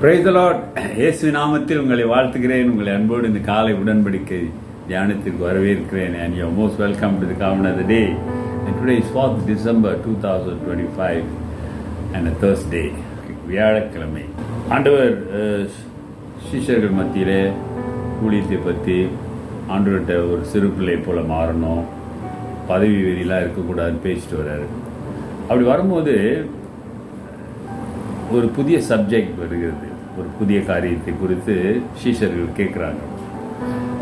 Praise the Lord. இயேசு நாமத்தில் உங்களை வாழ்த்துகிறேன். உங்களை அன்போடு இந்த காலை உடன்படிக்கை தியானத்திற்கு வரவேற்கிறேன். And you are most welcome to the Covenant of the Day. And today is 4th December 2025 and a Thursday, வியாழக்கிழமை. ஆண்டவர் சீஷர்கள் மத்தியிலே ஊழியத்தை பற்றி ஆண்டவர்கிட்ட ஒரு சிறு பிள்ளை போல மாறணும், பதவி வெறியெல்லாம் இருக்கக்கூடாதுன்னு பேசிட்டு வர்றாரு. அப்படி வரும்போது ஒரு புதிய சப்ஜெக்ட் வருகிறது, ஒரு புதிய காரியத்தை குறித்து சீஷர்கள் கேட்குறாங்க.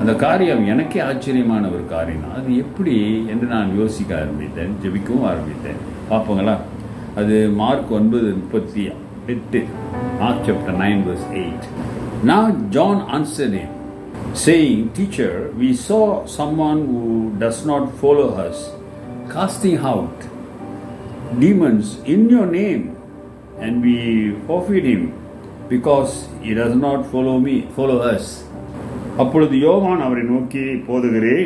அந்த காரியம் எனக்கே ஆச்சரியமான ஒரு காரியம். அது எப்படி என்று நான் யோசிக்க ஆரம்பித்தேன், ஜெபிக்கவும் ஆரம்பித்தேன். பார்ப்போங்களா? அது mark 9:38, Mark chapter 9:8. Now John answered him, saying, Teacher, we saw someone who does not follow us, casting out demons in your name, and we forfeit him because he does not follow us. அப்பொழுது யோவான் அவரை நோக்கி, போதகரே,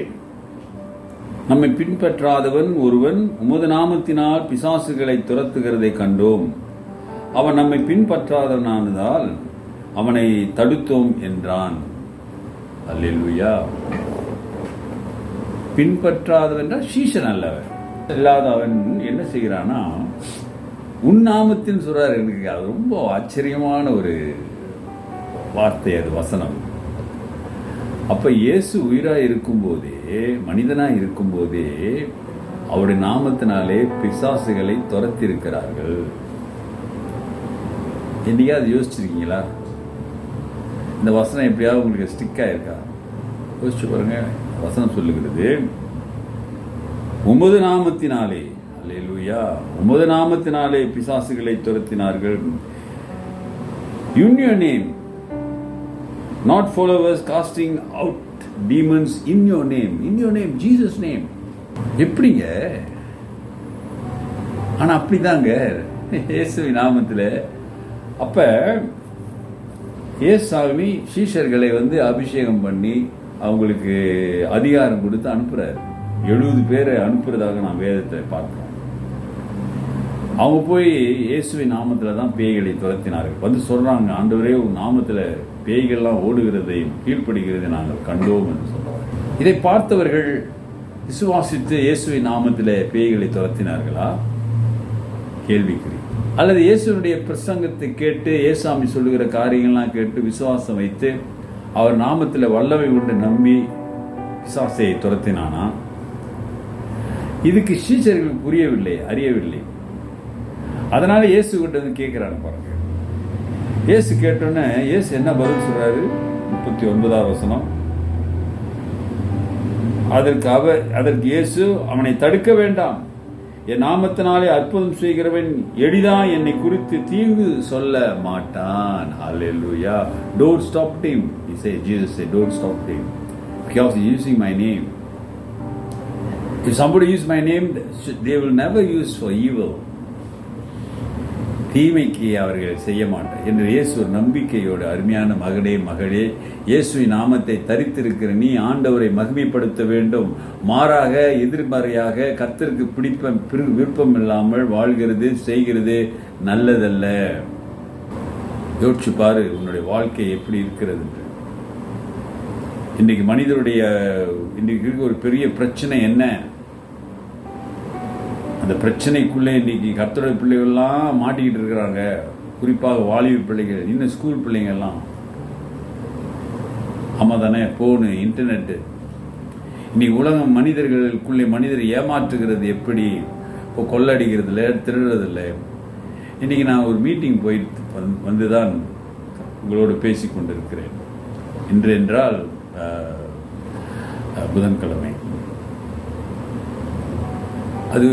நம்மை பின்பற்றாதவன் ஒருவன் உமது நாமத்தினால் பிசாசுகளை துரத்துகிறதை கண்டோம். அவன் நம்மை பின்பற்றாதவனானதால் அவனை தடுத்தோம் என்றான். அல்லேலூயா. பின்பற்றாதவன் சீஷன் அல்லவன் இல்லாதவன் என்ன செய்கிறானா, உன் நாமத்தின் சொல்றாரு. எனக்கு அது ரொம்ப ஆச்சரியமான ஒரு வார்த்தை, அது வசனம். அப்ப இயேசு உயிராக இருக்கும்போதே, மனிதனாக இருக்கும்போதே அவருடைய நாமத்தினாலே பிசாசுகளை துரத்திருக்கிறார்கள். என்னைக்காவது யோசிச்சிருக்கீங்களா? இந்த வசனம் எப்படியாவது உங்களுக்கு ஸ்டிக் ஆயிருக்கா? யோசிச்சு பாருங்க. வசனம் சொல்லுகிறது, உமது நாமத்தினாலே, அல்லேலூயா, உமது நாமத்தினாலே பிசாசுகளை துரத்தினார்கள். In your name, not followers, casting out demons in your name, Jesus name. எப்படிங்க? ஆனா அப்படிதாங்க இயேசுவின் நாமத்தில். அப்ப இயேசுசாமி சீஷர்களை அபிஷேகம் பண்ணி அவங்களுக்கு அதிகாரம் கொடுத்து அனுப்புறாரு. 70 பேரை அனுப்புறதாக நான் வேதத்தை பார்க்கிறோம். அவங்க போய் இயேசுவின் நாமத்தில் தான் பேய்களை துரத்தினார்கள். சொல்றாங்க, ஆண்டவரே, உன் நாமத்தில் பேய்கள்லாம் ஓடுகிறதையும் கீழ்ப்படுகிறதை நாங்கள் கண்டோம் என்று சொல்றாங்க. இதை பார்த்தவர்கள் விசுவாசித்து இயேசுவின் நாமத்தில் பேய்களை துரத்தினார்களா? கேள்விக்குறி. அல்லது இயேசுனுடைய பிரசங்கத்தை கேட்டு, இயேசாமி சொல்லுகிற காரியங்கள்லாம் கேட்டு விசுவாசம் வைத்து அவர் நாமத்தில் வல்லமை கொண்டு நம்பி பிசாசை துரத்தினானா? இதுக்கு சீஷர்களுக்கு புரியவில்லை, அறியவில்லை. அதனால இயேசு கிட்ட கேட்கிறாங்க பாருங்க. இயேசு கேட்டோன்னே இயேசு என்ன பதில் சொல்றாரு? 39வது வசனம். அதற்கு இயேசு, அவனை தடுக்க வேண்டாம், என் நாமத்தினாலே அற்புதம் செய்கிறவன் எளிதான் என்னை குறித்து தீங்கு சொல்ல மாட்டான். Hallelujah. Don't stop him. Jesus said, don't stop him because he is using my name. If somebody use my name, they will never use for evil. தீமைக்கு அவர்கள் செய்ய மாட்டார் என்று இயேசு ஒரு நம்பிக்கையோடு, அருமையான மகனே, மகளே, இயேசுவின் நாமத்தை தரித்திருக்கிற நீ ஆண்டவரை மகிமைப்படுத்த வேண்டும். மாறாக எதிர்மறையாக கர்த்தருக்கு விருப்பம் இல்லாமல் வாழ்கிறது, செய்கிறது நல்லதல்ல. யோசிச்சு பாரு, உன்னுடைய வாழ்க்கை எப்படி இருக்கிறது. இன்றைக்கு மனிதருடைய ஒரு பெரிய பிரச்சனை என்ன? அந்த பிரச்சனைக்குள்ளே இன்னைக்கு கர்த்தருடைய பிள்ளைகள்லாம் மாட்டிக்கிட்டு இருக்கிறாங்க. குறிப்பாக வாலிப பிள்ளைகள், இன்னும் ஸ்கூல் பிள்ளைங்க எல்லாம். ஆமா தானே? போனு, இன்டர்நெட்டு. இன்னைக்கு உலகம் மனிதர்களுக்குள்ளே மனிதரை ஏமாற்றுகிறது. எப்படி? இப்போ கொள்ளடிக்கிறது இல்லை, திருடுறது இல்லை. இன்னைக்கு நான் ஒரு மீட்டிங் போயிட்டு வந்துதான் உங்களோடு பேசி கொண்டிருக்கிறேன். இன்று என்றால் புதன்கிழமை. அது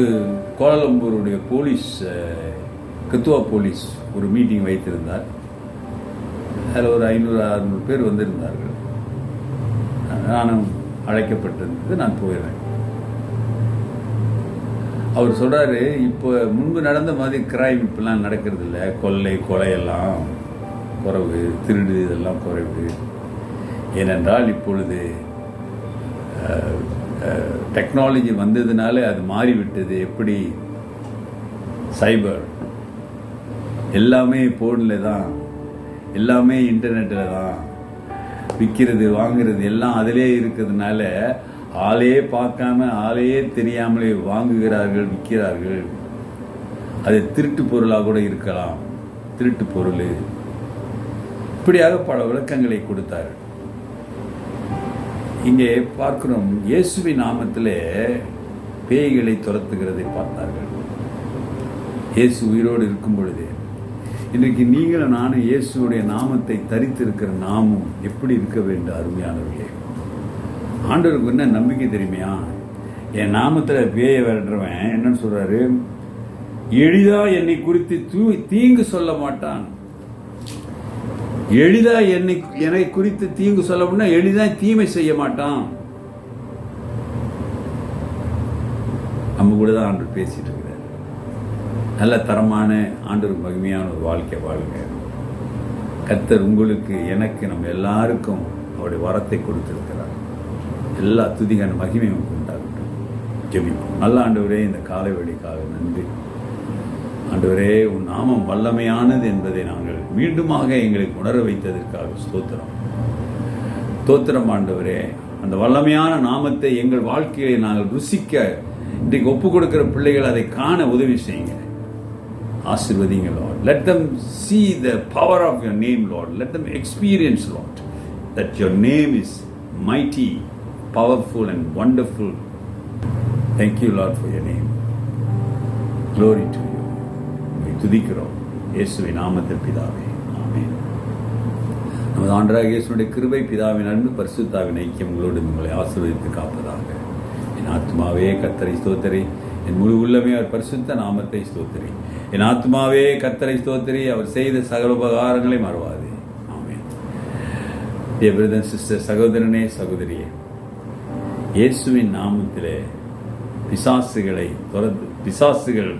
கோலாலம்பூருடைய போலீஸ், கத்துவா போலீஸ் ஒரு மீட்டிங் வைத்திருந்தார். அதில் ஒரு 500-600 பேர் வந்திருந்தார்கள். நானும் அழைக்கப்பட்டிருந்தது. நான் போயிடுறேன். அவர் சொல்றாரு, இப்போ முன்பு நடந்த மாதிரி கிரைம் இப்பெல்லாம் நடக்கிறது இல்லை. கொலையெல்லாம் குறைவு, திருடு இதெல்லாம் குறைவு. ஏனென்றால் இப்பொழுது டெக்னாலஜி வந்ததுனால அது மாறிவிட்டது. எப்படி? சைபர் எல்லாமே போனில் தான் எல்லாமே இன்டர்நெட்டில் தான் விற்கிறது வாங்குறது எல்லாம் அதிலே இருக்கிறதுனால ஆளே பார்க்காம ஆளையே தெரியாமலே வாங்குகிறார்கள், விற்கிறார்கள். அது திருட்டு பொருளாக கூட இருக்கலாம், திருட்டு பொருள். இப்படியாக பல விளக்கங்களை கொடுத்தார். இங்கே பார்க்கிறோம், இயேசுவின் நாமத்திலே பேய்களை துரத்துகிறதை பார்த்தார்கள். இயேசு உயிரோடு இருக்கும் பொழுது. இன்றைக்கு நீங்களும் நானும் இயேசுடைய நாமத்தை தரித்திருக்கிற நாமும் எப்படி இருக்க வேண்டும்? அருமையானவர்களே, ஆண்டவருக்கு என்ன நம்பிக்கை தெரியுமையா? என் நாமத்தில் பேயை விரட்டுறவன் என்னன்னு சொல்றாரு, எளிதா என்னை குறித்து தீங்கு சொல்ல மாட்டான். எளிதா என்னை குறித்து தீங்கு சொல்ல முடியா, எளிதா தீமை செய்ய மாட்டான். நம்ம கூட தான் ஆண்டவர் பேசிட்டு இருக்கிறார். நல்ல தரமான ஆண்டவர் மகிமையான ஒரு வாழ்க்கை வாழுங்க. கர்த்தர் உங்களுக்கு, எனக்கு, நம்ம எல்லாருக்கும் அவருடைய வரத்தை கொடுத்திருக்கிறார். எல்லா துதிகான மகிமை உண்டாகட்டும். ஜெபிப்போம். நல்ல ஆண்டவரே, இந்த காலை வேளைக்காக நன்றி. ஆண்டவரே, உன் நாமம் வல்லமையானது என்பதை நாங்கள் மீண்டுமாக எங்களுக்கு உணர வைத்ததற்காக ஸ்தோத்திரம். ஸ்தோத்திரம் ஆண்டவரே. அந்த வல்லமையான நாமத்தை எங்கள் வாழ்க்கையை நாங்கள் ருசிக்க இன்றைக்கு ஒப்பு கொடுக்கிற பிள்ளைகள் அதை காண உதவி செய்யுங்க. ஆசீர்வதிங்க Lord. Let them see the power of your name, Lord. Let them experience, Lord, that your name is mighty, powerful and wonderful. Thank you, Lord, for your name. Glory to you. துதிக்கிறோம் இயேசுவின் நாமத்தில் பிதாவே, ஆமென். நமது ஆண்டவராகிய இயேசுவின் கிருபை, பிதாவின் அன்பு, பரிசுத்தாவின் ஐக்கியம் உங்களோடு உங்களை ஆசீர்வதித்து காப்பதாக. என் ஆத்மாவே கர்த்தரை ஸ்தோத்திரி, என் முழு உள்ளமே அவர் பரிசுத்த நாமத்தை ஸ்தோத்திரி. என் ஆத்மாவே கர்த்தரை ஸ்தோத்திரி, அவர் செய்த சகல உபகாரங்களை மறவாதே. ஆமென். Dear brother and sister, சகோதரனே சகோதரியே, இயேசுவின் நாமத்திலே பிசாசுகள்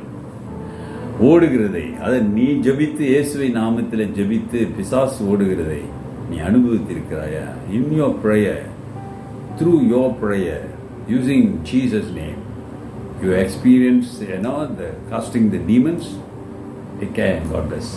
ஓடுகிறதை, அதை நீ ஜெபித்து இயேசுவின் நாமத்திலே ஜெபித்து பிசாசு ஓடுகிறதை நீ அனுபவித்திருக்கிறாயா? In your prayer, through your prayer, using Jesus' name, you experience, the casting the demons. Take care. God bless.